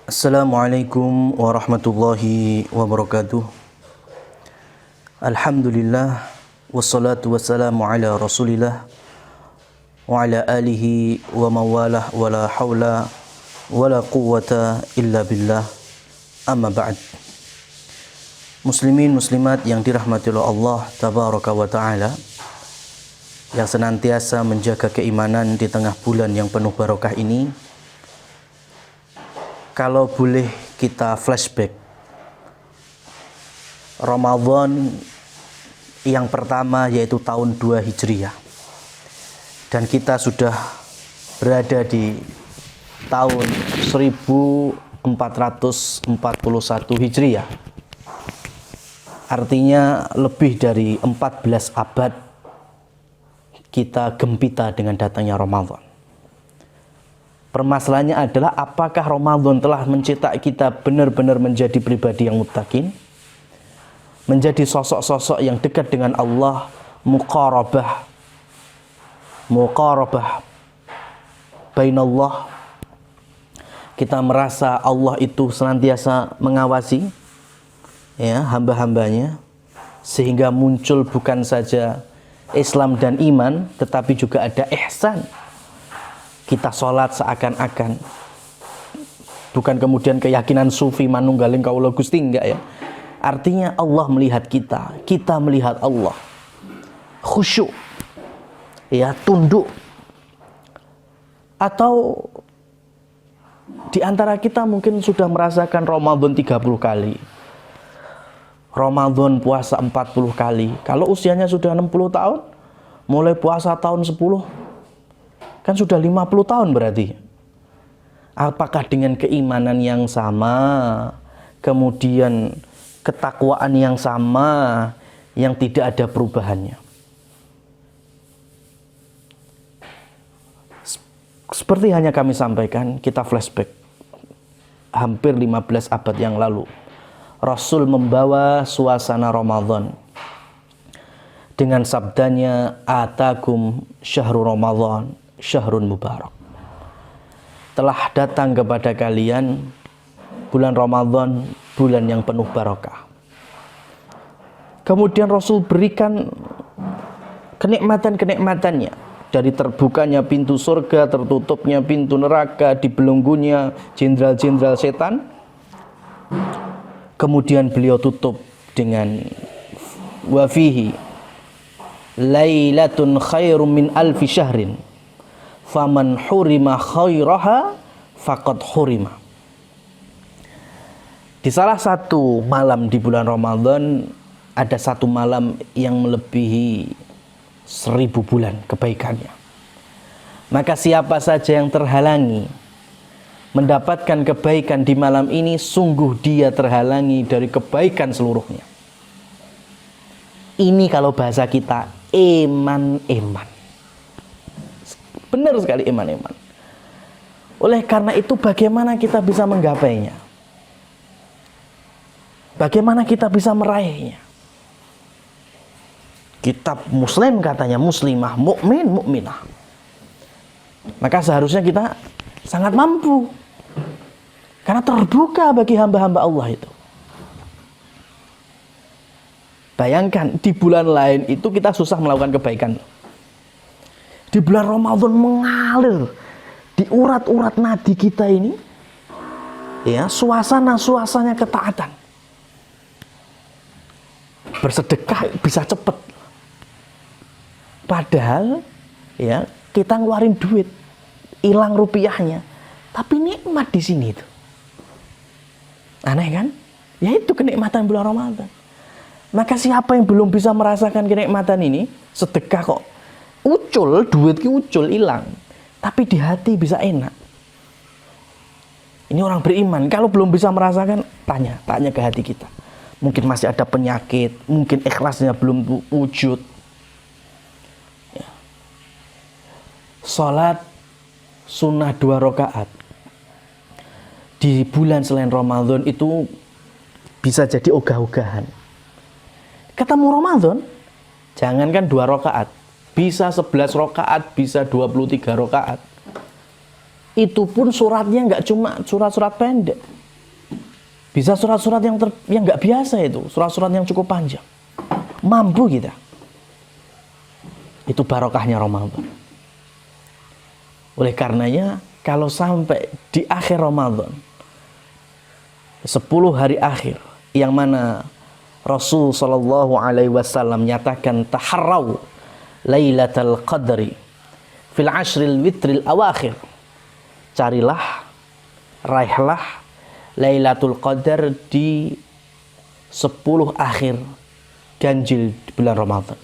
Assalamualaikum warahmatullahi wabarakatuh. Alhamdulillah wassalatu wassalamu ala Rasulillah wa ala alihi wa mawalah wa la haula wa la quwwata illa billah. Amma ba'd. Muslimin muslimat yang dirahmati oleh Allah tabaraka wa taala, yang senantiasa menjaga keimanan di tengah bulan yang penuh barokah ini. Kalau boleh kita flashback, Ramadan yang pertama yaitu tahun 2 Hijriah, dan kita sudah berada di tahun 1441 Hijriah. Artinya lebih dari 14 abad kita gempita dengan datangnya Ramadan. Permasalahannya adalah apakah Ramadan telah mencetak kita benar-benar menjadi pribadi yang muttaqin, menjadi sosok-sosok yang dekat dengan Allah, muqarabah bainallah. Kita merasa Allah itu senantiasa mengawasi hamba-hambanya, sehingga muncul bukan saja Islam dan iman, tetapi juga ada ihsan. Kita sholat seakan-akan, bukan kemudian keyakinan sufi manunggaling kaula Gusti, enggak ya. Artinya Allah melihat kita, kita melihat Allah. Khusyuk, tunduk. Atau di antara kita mungkin sudah merasakan Ramadan 30 kali, Ramadan puasa 40 kali. Kalau usianya sudah 60 tahun, mulai puasa tahun 10, kan sudah 50 tahun berarti. Apakah dengan keimanan yang sama, kemudian ketakwaan yang sama, yang tidak ada perubahannya? Seperti hanya kami sampaikan, kita flashback hampir 15 abad yang lalu. Rasul membawa suasana Ramadan dengan sabdanya, atakum syahrul Ramadan syahrun mubarak. Telah datang kepada kalian bulan Ramadan, bulan yang penuh barokah. Kemudian Rasul berikan kenikmatan-kenikmatannya, dari terbukanya pintu surga, tertutupnya pintu neraka, dibelenggunya jenderal-jenderal setan. Kemudian beliau tutup dengan wafihi lailatun khairum min alfi syahrin faman hurima khairaha faqad hurima. Di salah satu malam di bulan Ramadan, ada satu malam yang melebihi 1000 bulan kebaikannya. Maka siapa saja yang terhalangi mendapatkan kebaikan di malam ini, sungguh dia terhalangi dari kebaikan seluruhnya. Ini kalau bahasa kita eman-eman. Benar sekali, eman-eman. Oleh karena itu, bagaimana kita bisa menggapainya? Bagaimana kita bisa meraihnya? Kitab Muslim katanya muslimah, mukmin, mukminah. Maka seharusnya kita sangat mampu, karena terbuka bagi hamba-hamba Allah itu. Bayangkan, di bulan lain itu kita susah melakukan kebaikan. Di bulan Ramadan mengalir di urat-urat nadi kita ini, suasana-suasana ketaatan. Bersedekah bisa cepat. Padahal kita ngeluarin duit, hilang rupiahnya, tapi nikmat di sini itu. Aneh kan? Ya itu kenikmatan bulan Ramadan. Maka siapa yang belum bisa merasakan kenikmatan ini, sedekah kok ucul, duit ki ucul hilang, tapi di hati bisa enak. Ini orang beriman. Kalau belum bisa merasakan, tanya ke hati kita. Mungkin masih ada penyakit, mungkin ikhlasnya belum wujud. Salat sunnah 2 rakaat di bulan selain Ramadan itu bisa jadi ogah-ogahan. Ketemu Ramadan, jangankan 2 rakaat, bisa 11 rakaat, bisa 23 rakaat. Itu pun suratnya nggak cuma surat-surat pendek. Bisa surat-surat yang nggak biasa itu, surat-surat yang cukup panjang. Mampu kita. Itu barokahnya Ramadan. Oleh karenanya, kalau sampai di akhir Ramadan, 10 hari akhir, yang mana Rasul Shallallahu Alaihi Wasallam nyatakan taharrau Lailatul Qadri fil ashril witril awakhir, carilah, raihlah Lailatul Qadar di 10 akhir ganjil di bulan Ramadan.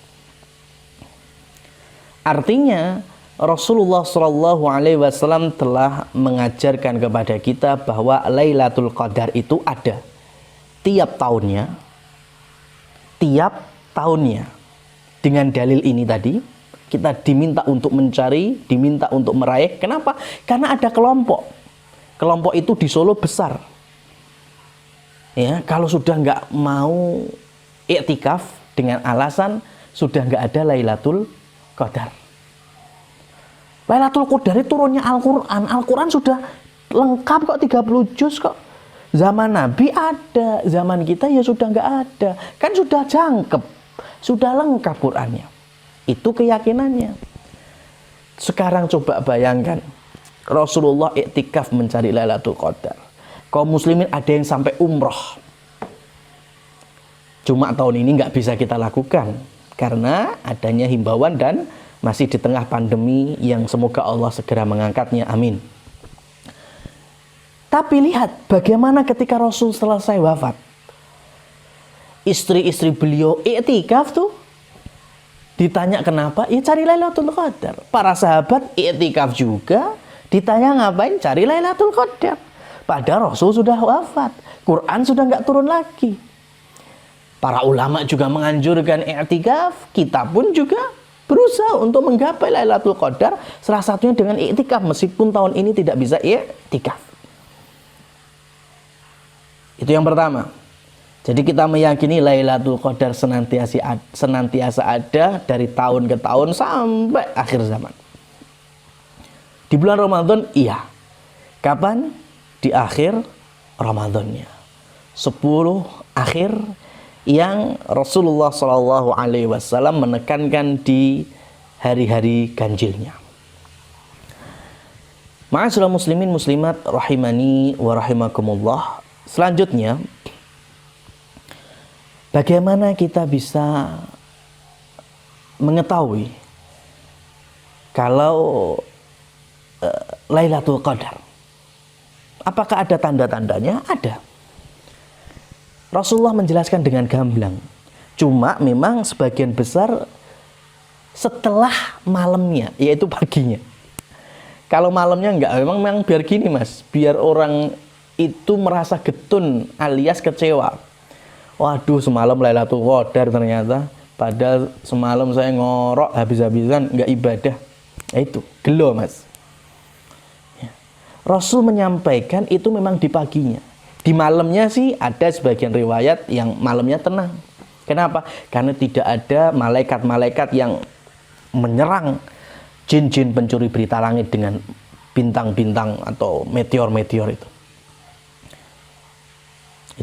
Artinya Rasulullah Shallallahu Alaihi Wasallam telah mengajarkan kepada kita bahwa Lailatul Qadar itu ada tiap tahunnya. Dengan dalil ini tadi, kita diminta untuk mencari, diminta untuk meraih. Kenapa? Karena ada kelompok. Kelompok itu di Solo besar. Ya, kalau sudah nggak mau iktikaf dengan alasan sudah nggak ada Lailatul Qadar. Lailatul Qadar itu turunnya Al-Quran. Al-Quran sudah lengkap kok, 30 juz kok. Zaman Nabi ada, zaman kita ya sudah nggak ada. Kan sudah jangkep, sudah lengkap Qurannya. Itu keyakinannya. Sekarang coba bayangkan, Rasulullah iktikaf mencari Lailatul Qadar. Kaum muslimin ada yang sampai umroh. Cuma tahun ini nggak bisa kita lakukan karena adanya himbauan dan masih di tengah pandemi yang semoga Allah segera mengangkatnya. Amin. Tapi lihat bagaimana ketika Rasul selesai wafat. Istri-istri beliau iktikaf tuh. Ditanya kenapa? Ya cari Lailatul Qadar. Para sahabat iktikaf juga. Ditanya ngapain? Cari Lailatul Qadar. Padahal Rasul sudah wafat. Quran sudah nggak turun lagi. Para ulama juga menganjurkan iktikaf. Kita pun juga berusaha untuk menggapai Lailatul Qadar. Salah satunya dengan iktikaf. Meskipun tahun ini tidak bisa iktikaf. Itu yang pertama. Jadi kita meyakini Lailatul Qadar senantiasa ada dari tahun ke tahun sampai akhir zaman. Di bulan Ramadan, iya. Kapan? Di akhir Ramadannya. 10 akhir yang Rasulullah Shallallahu Alaihi Wasallam menekankan di hari-hari ganjilnya. Ma'asyiral muslimin muslimat rahimani wa rahimakumullah. Selanjutnya, bagaimana kita bisa mengetahui kalau Lailatul Qadar? Apakah ada tanda-tandanya? Ada. Rasulullah menjelaskan dengan gamblang. Cuma memang sebagian besar setelah malamnya, yaitu paginya. Kalau malamnya enggak, memang biar gini mas, biar orang itu merasa getun alias kecewa. Waduh, semalam Lailatul Qadar ternyata, padahal semalam saya ngorok habis-habisan nggak ibadah. Itu gelo mas. Ya. Rasul menyampaikan itu memang di paginya. Di malamnya sih ada sebagian riwayat yang malamnya tenang. Kenapa? Karena tidak ada malaikat-malaikat yang menyerang jin-jin pencuri berita langit dengan bintang-bintang atau meteor-meteor itu.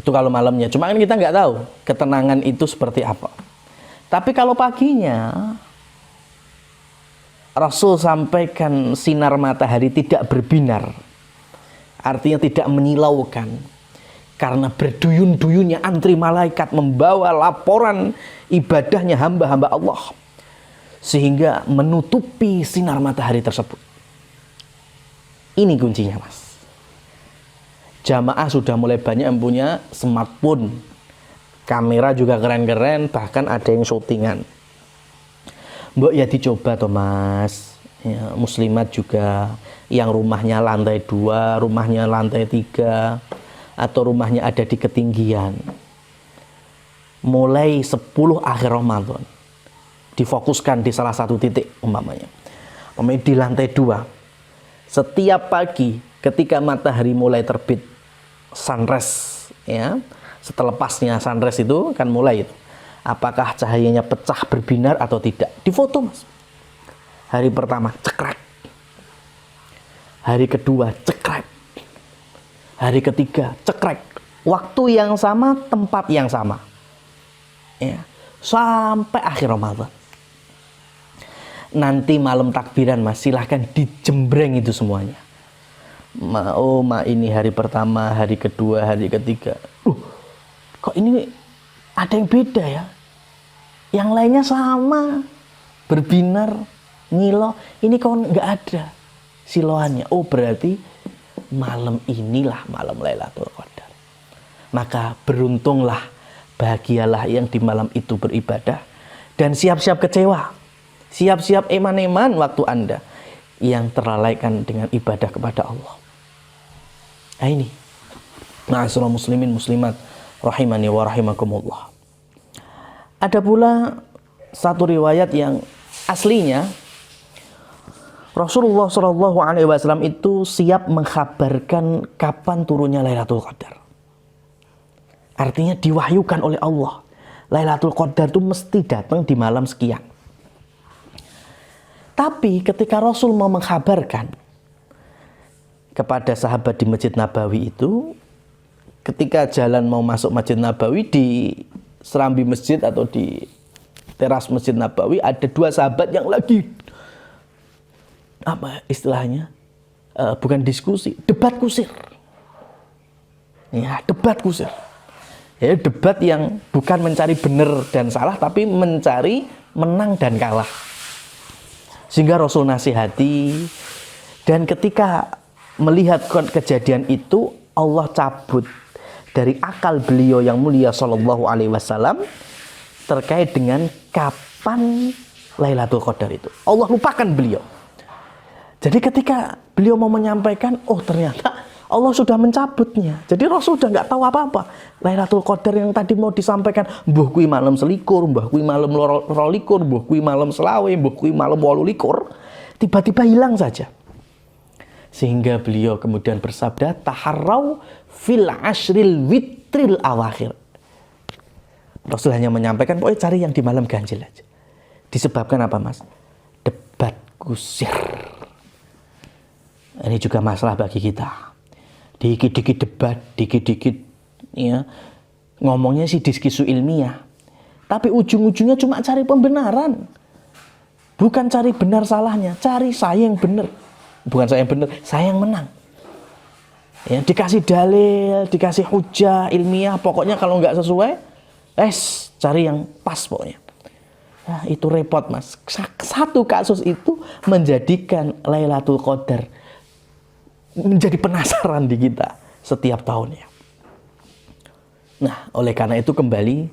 Itu kalau malamnya. Cuma kan kita nggak tahu ketenangan itu seperti apa. Tapi kalau paginya, Rasul sampaikan sinar matahari tidak berbinar. Artinya tidak menyilaukan. Karena berduyun-duyunnya antri malaikat membawa laporan ibadahnya hamba-hamba Allah. Sehingga menutupi sinar matahari tersebut. Ini kuncinya mas. Jamaah sudah mulai banyak yang punya smartphone. Kamera juga keren-keren, bahkan ada yang syutingan. Mbok ya dicoba toh mas. Ya, muslimat juga yang rumahnya lantai 2, rumahnya lantai 3, atau rumahnya ada di ketinggian. Mulai 10 akhir Ramadan difokuskan di salah satu titik umpamanya. Di lantai 2. Setiap pagi ketika matahari mulai terbit, sunrise ya, setelepasnya sunrise itu kan mulai itu. Apakah cahayanya pecah berbinar atau tidak? Difoto mas. Hari pertama cekrek. Hari kedua cekrek. Hari ketiga cekrek. waktu yang sama, tempat yang sama. Ya, sampai akhir Ramadan. Nanti malam takbiran Mas, silahkan dijembreng itu semuanya. Ini hari pertama, hari kedua, hari ketiga. Kok ini ada yang beda ya? Yang lainnya sama, berbinar, ngilo. Ini kok nggak ada siloannya. Berarti malam inilah malam Lailatul Qadar. Maka beruntunglah, bahagialah yang di malam itu beribadah. Dan siap-siap kecewa, siap-siap eman-eman waktu Anda yang terlalaikan dengan ibadah kepada Allah. Nah ini, ma'asyiral muslimin muslimat rahimani wa rahimakumullah. Ada pula satu riwayat yang aslinya Rasulullah SAW itu siap mengkhabarkan kapan turunnya Lailatul Qadar. Artinya diwahyukan oleh Allah, Lailatul Qadar itu mesti datang di malam sekian. Tapi ketika Rasul mau mengkhabarkan kepada sahabat di Masjid Nabawi itu, ketika jalan mau masuk Masjid Nabawi, di serambi masjid atau di teras Masjid Nabawi ada dua sahabat yang lagi istilahnya bukan diskusi, debat kusir. Ya, debat kusir. Ya, debat yang bukan mencari benar dan salah, tapi mencari menang dan kalah. Sehingga Rasul nasihati, dan ketika melihat kejadian itu, Allah cabut dari akal beliau yang mulia sallallahu alaihi wasallam terkait dengan kapan Lailatul Qadar itu. Allah lupakan beliau. Jadi ketika beliau mau menyampaikan, ternyata Allah sudah mencabutnya. Jadi Rasul sudah nggak tahu apa-apa. Lailatul Qadar yang tadi mau disampaikan, mbuh kuwi malam selikur, mbuh kuwi malam rolikur, mbuh kuwi malam selawe, mbuh kuwi malam 28, tiba-tiba hilang saja. Sehingga beliau kemudian bersabda, taharrau fil ashril witril awakhir. Rasul hanya menyampaikan, pokoknya cari yang di malam ganjil aja. Disebabkan apa Mas? Debat kusir. Ini juga masalah bagi kita. Dikit-dikit debat, dikit-dikit ya, ngomongnya sih diskusi ilmiah. Tapi ujung-ujungnya cuma cari pembenaran. Bukan cari benar salahnya, cari saya yang benar. Bukan saya yang benar, saya yang menang. Ya, dikasih dalil, dikasih hujah ilmiah, pokoknya kalau nggak sesuai, cari yang pas pokoknya. Nah, itu repot Mas. Satu kasus itu menjadikan Lailatul Qadar menjadi penasaran di kita setiap tahunnya. Nah, oleh karena itu kembali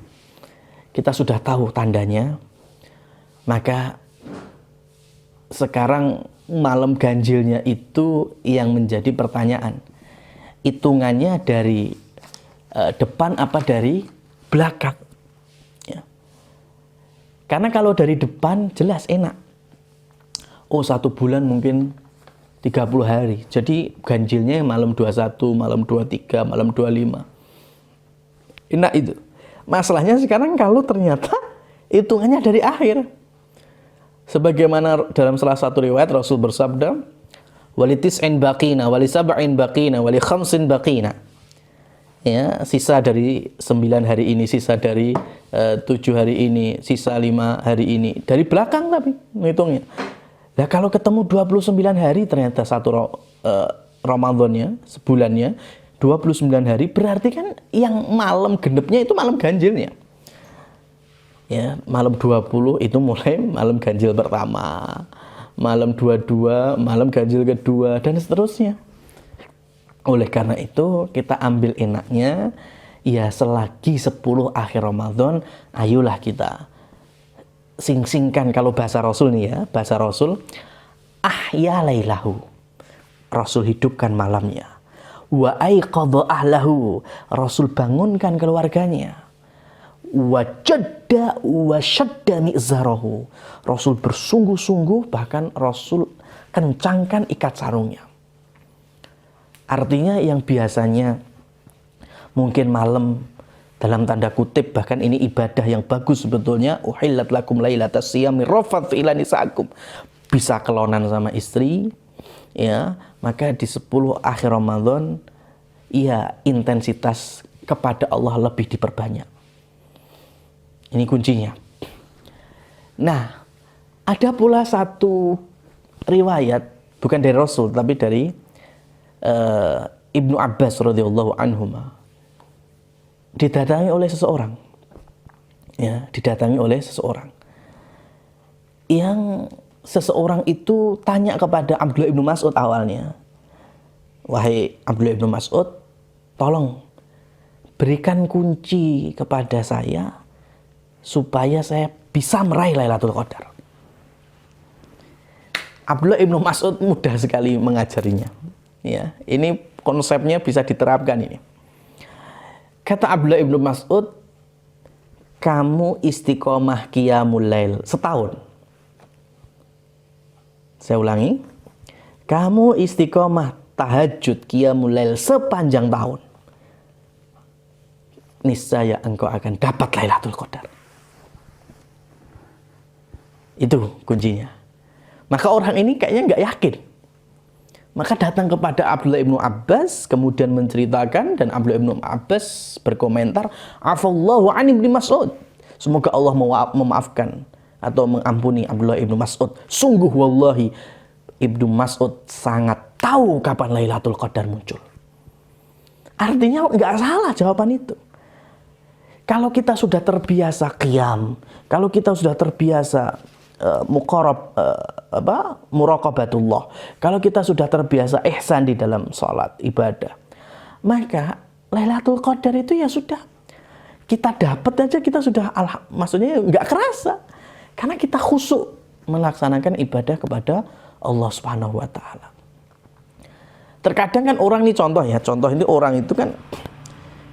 kita sudah tahu tandanya, maka sekarang malam ganjilnya itu yang menjadi pertanyaan. Hitungannya dari depan apa dari belakang? Ya. Karena kalau dari depan jelas enak. 1 bulan mungkin 30 hari. Jadi ganjilnya malam 21, malam 23, malam 25. Enak itu. Masalahnya sekarang kalau ternyata hitungannya dari akhir. Sebagaimana dalam salah satu riwayat Rasul bersabda, walitis'in baqina, walisab'in baqina, walikhamsin baqina. Ya, sisa dari 9 hari ini, sisa dari 7 hari ini, sisa 5 hari ini. Dari belakang tapi ngitungnya. Nah, kalau ketemu 29 hari ternyata satu Ramadannya, sebulannya 29 hari, berarti kan yang malam genepnya itu malam ganjilnya. Ya, malam 20 itu mulai malam ganjil pertama, malam 22 malam ganjil kedua, dan seterusnya. Oleh karena itu kita ambil enaknya, ya selagi 10 akhir Ramadan, ayolah kita sing-singkan, kalau bahasa Rasul nih ya, bahasa Rasul, ahya lailahu, Rasul hidupkan malamnya, wa aiqadha ahlahu, Rasul bangunkan keluarganya, wajadda wa syadda mi'zarahu, Rasul bersungguh-sungguh, bahkan Rasul kencangkan ikat sarungnya. Artinya yang biasanya mungkin malam dalam tanda kutip, bahkan ini ibadah yang bagus sebetulnya, uhillat lakum lailatas siyami rafathu ila nisaikum, bisa kelonan sama istri ya, maka di 10 akhir Ramadan ya intensitas kepada Allah lebih diperbanyak. Ini kuncinya. Nah, ada pula satu riwayat, bukan dari Rasul, tapi dari Ibnu Abbas radhiyallahu anhuma. Didatangi oleh seseorang. Ya, didatangi oleh seseorang. Yang seseorang itu tanya kepada Abdullah ibnu Mas'ud awalnya. Wahai Abdullah ibnu Mas'ud, tolong berikan kunci kepada saya supaya saya bisa meraih Lailatul Qadar. Abdullah ibnu Mas'ud mudah sekali mengajarinya. Ya, ini konsepnya bisa diterapkan ini. Kata Abdullah ibnu Mas'ud, kamu istiqomah qiyamul lail setahun. Saya ulangi, kamu istiqomah tahajud qiyamul lail sepanjang tahun. Niscaya engkau akan dapat Lailatul Qadar. Itu kuncinya. Maka orang ini kayaknya nggak yakin. Maka datang kepada Abdullah ibnu Abbas, kemudian menceritakan, dan Abdullah ibnu Abbas berkomentar, Afallahu an ibni Mas'ud. Semoga Allah memaafkan atau mengampuni Abdullah ibnu Mas'ud. Sungguh wallahi, Ibnu Mas'ud sangat tahu kapan Lailatul Qadar muncul. Artinya nggak salah jawaban itu. Kalau kita sudah terbiasa qiyam, kalau kita sudah terbiasa muraqabatullah, kalau kita sudah terbiasa ihsan di dalam sholat ibadah, maka Lailatul Qadar itu ya sudah kita dapat aja, kita sudah maksudnya nggak kerasa karena kita khusyuk melaksanakan ibadah kepada Allah Subhanahu wa taala. Terkadang kan orang ini contoh ini orang itu kan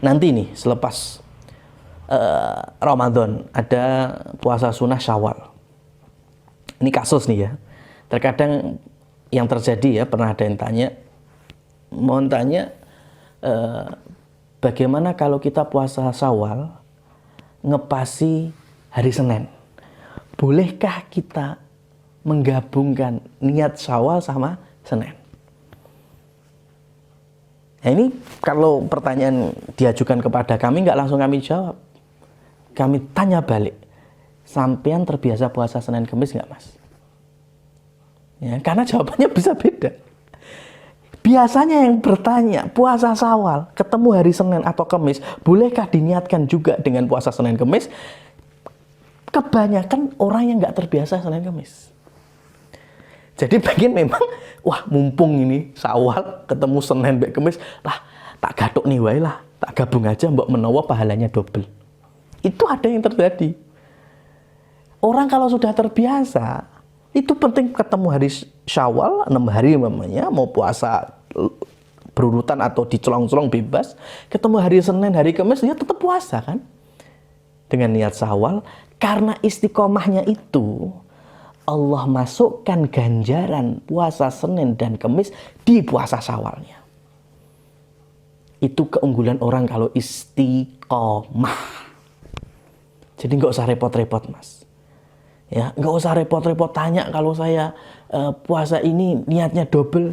nanti nih selepas Ramadan ada puasa sunnah Syawal. Ini kasus nih ya. Terkadang yang terjadi ya, pernah ada yang tanya, mohon tanya, bagaimana kalau kita puasa Syawal ngepasi hari Senin? Bolehkah kita menggabungkan niat Syawal sama Senin? Nah, ini kalau pertanyaan diajukan kepada kami, nggak langsung kami jawab. Kami tanya balik, sampean terbiasa puasa Senin Kamis nggak, Mas? Ya, karena jawabannya bisa beda. Biasanya yang bertanya, puasa Syawal, ketemu hari Senin atau Kamis, bolehkah diniatkan juga dengan puasa Senin Kamis? Kebanyakan orang yang nggak terbiasa Senin Kamis. Jadi bagian memang, wah mumpung ini Syawal, ketemu Senin sampai Kamis, lah tak gathuk nih wae lah, tak gabung aja mbok menawa pahalanya double. Itu ada yang terjadi. Orang kalau sudah terbiasa, itu penting ketemu hari Syawal, 6 hari namanya, mau puasa berurutan atau dicolong-colong bebas, ketemu hari Senin, hari Kamis, dia tetap puasa kan? Dengan niat Syawal, karena istiqomahnya itu, Allah masukkan ganjaran puasa Senin dan Kamis di puasa Syawalnya. Itu keunggulan orang kalau istiqomah. Jadi nggak usah repot-repot, Mas. Ya, nggak usah repot-repot tanya kalau saya puasa ini niatnya double.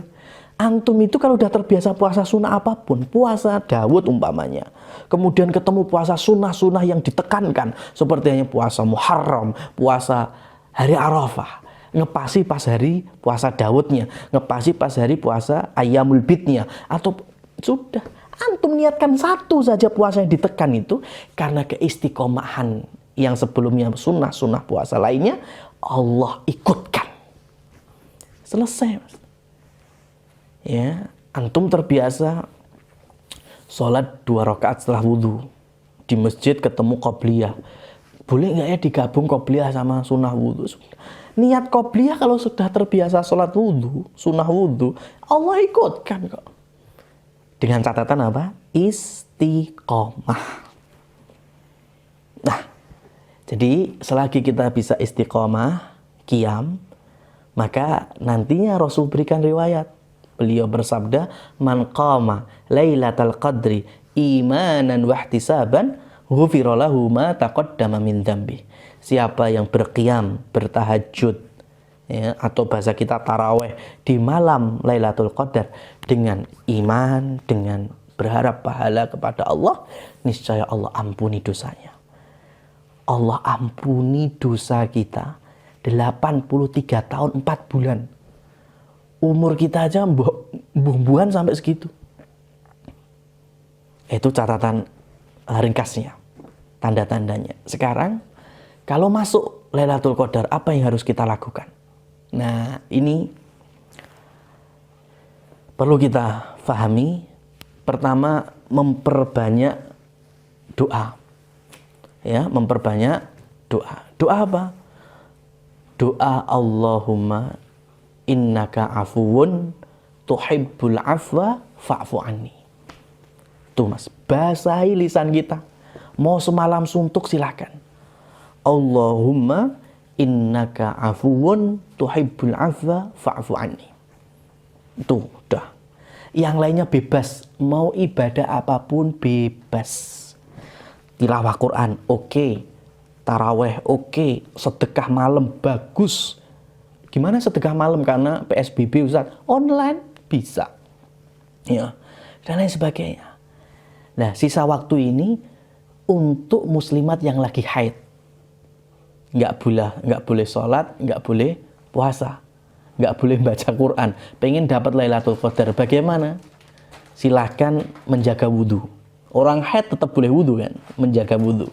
Antum itu kalau udah terbiasa puasa sunnah apapun, puasa Daud umpamanya, kemudian ketemu puasa sunnah-sunnah yang ditekankan, seperti hanya puasa Muharram, puasa hari Arafah, ngepasi pas hari puasa Daudnya, ngepasi pas hari puasa Ayyamul Bidnya, atau sudah antum niatkan satu saja puasa yang ditekan itu, karena keistiqomahan yang sebelumnya sunnah-sunnah puasa lainnya Allah ikutkan. Selesai, Mas. Ya, antum terbiasa sholat 2 rakaat setelah wudhu di masjid, ketemu qobliyah, boleh nggak ya digabung qobliyah sama sunnah wudhu? Niat qobliyah kalau sudah terbiasa sholat wudhu, sunnah wudhu, Allah ikutkan kok. Dengan catatan apa? Istiqomah. Nah, jadi selagi kita bisa istiqomah, qiyam, maka nantinya Rasul berikan riwayat. Beliau bersabda, man qama lailatal qadri imanan wa ihtisaban ghufira lahu ma taqaddama min dzambi. Siapa yang berqiyam, bertahajud, ya, atau bahasa kita taraweh di malam Lailatul Qadar dengan iman, dengan berharap pahala kepada Allah, niscaya Allah ampuni dosanya. Allah ampuni dosa kita 83 tahun 4 bulan. Umur kita aja buan sampai segitu. Itu catatan ringkasnya, tanda-tandanya. Sekarang kalau masuk Lailatul Qadar, apa yang harus kita lakukan? Nah, ini perlu kita pahami. Pertama, memperbanyak doa. Ya, memperbanyak doa. Doa apa? Doa Allahumma innaka afuwun tuhibbul afwa fa'fu anni. Tuh Mas, basahi lisan kita. Mau semalam suntuk silakan. Allahumma innaka afuwun tuhibbul afwa fa'fu anni. Tuh, udah. Yang lainnya bebas. Mau ibadah apapun bebas. Tilawah Quran, oke. Taraweh, oke. Sedekah malam, bagus. Gimana sedekah malam? Karena PSBB Ustaz, online bisa. Ya, dan lain sebagainya. Nah, sisa waktu ini untuk muslimat yang lagi haid. Nggak boleh sholat, nggak boleh puasa, nggak boleh baca Quran. Pengen dapat Lailatul Qadar, bagaimana? Silahkan menjaga wudhu. Orang haid tetap boleh wudhu kan, menjaga wudhu.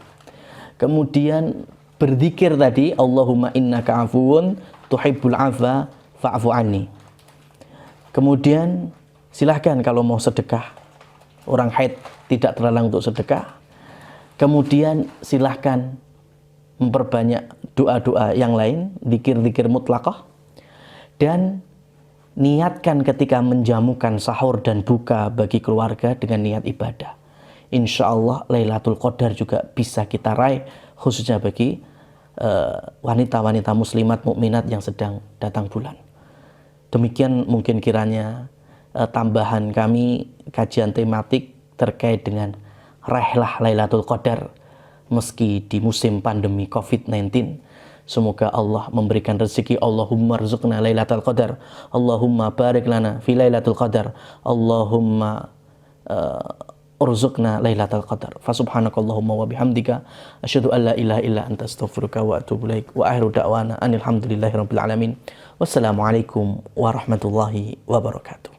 Kemudian berzikir tadi, Allahumma innaka afuwun tuhibbul afwa fa'fu anni. Kemudian silahkan kalau mau sedekah, orang haid tidak terlarang untuk sedekah. Kemudian silahkan memperbanyak doa-doa yang lain, zikir-zikir mutlaqah. Dan niatkan ketika menjamukan sahur dan buka bagi keluarga dengan niat ibadah. Insya Allah Lailatul Qadar juga bisa kita raih, khususnya bagi wanita-wanita muslimat mukminat yang sedang datang bulan. Demikian mungkin kiranya tambahan kami kajian tematik terkait dengan raihlah Lailatul Qadar meski di musim pandemi COVID-19. Semoga Allah memberikan rezeki. Allahumma rzuqna Lailatul Qadar. Allahumma barik lana fi Lailatul Qadar. Allahumma urzuqna Lailatul Qadar. Fa subhanakallahumma wa bihamdika asyhadu an la ilaha illa anta astaghfiruka wa atubu ilaik. Wa akhiru da'wana anil hamdulillahirabbil alamin. Wassalamualaikum warahmatullahi wabarakatuh.